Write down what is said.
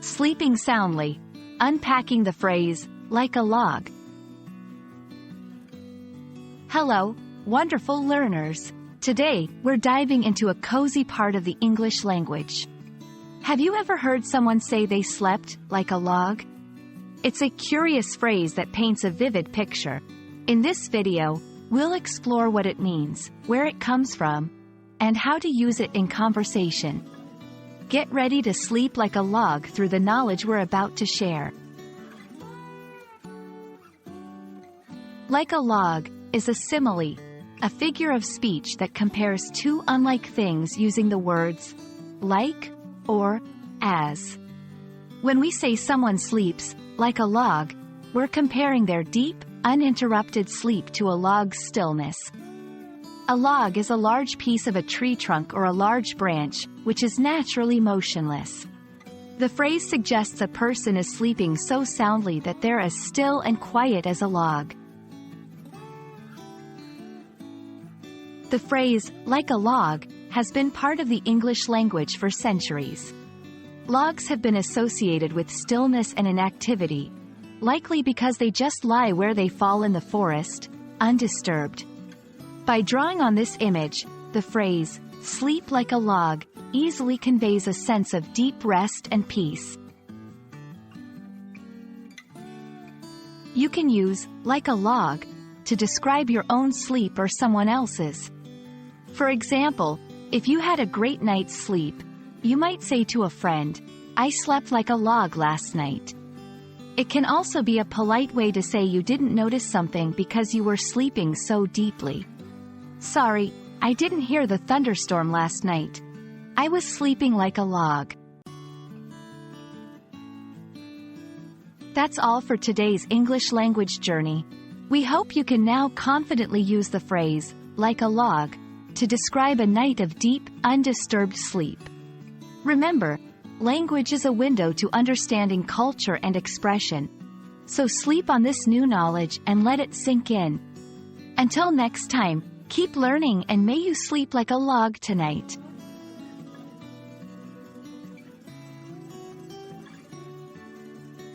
Sleeping soundly. Unpacking the phrase, like a log. Hello, wonderful learners. Today, we're diving into a cozy part of the English language. Have you ever heard someone say they slept like a log? It's a curious phrase that paints a vivid picture. In this video, we'll explore what it means, where it comes from, and how to use it in conversation. Get ready to sleep like a log through the knowledge we're about to share. Like a log is a simile, a figure of speech that compares two unlike things using the words like or as. When we say someone sleeps like a log, we're comparing their deep, uninterrupted sleep to a log's stillness. A log is a large piece of a tree trunk or a large branch, which is naturally motionless. The phrase suggests a person is sleeping so soundly that they're as still and quiet as a log. The phrase, like a log, has been part of the English language for centuries. Logs have been associated with stillness and inactivity, likely because they just lie where they fall in the forest, undisturbed. By drawing on this image, the phrase, sleep like a log, easily conveys a sense of deep rest and peace. You can use, like a log, to describe your own sleep or someone else's. For example, if you had a great night's sleep, you might say to a friend, "I slept like a log last night." It can also be a polite way to say you didn't notice something because you were sleeping so deeply. "Sorry, I didn't hear the thunderstorm last night. I was sleeping like a log." That's all for today's English language journey. We hope you can now confidently use the phrase, like a log, to describe a night of deep, undisturbed sleep. Remember, language is a window to understanding culture and expression. So sleep on this new knowledge and let it sink in. Until next time, keep learning and may you sleep like a log tonight.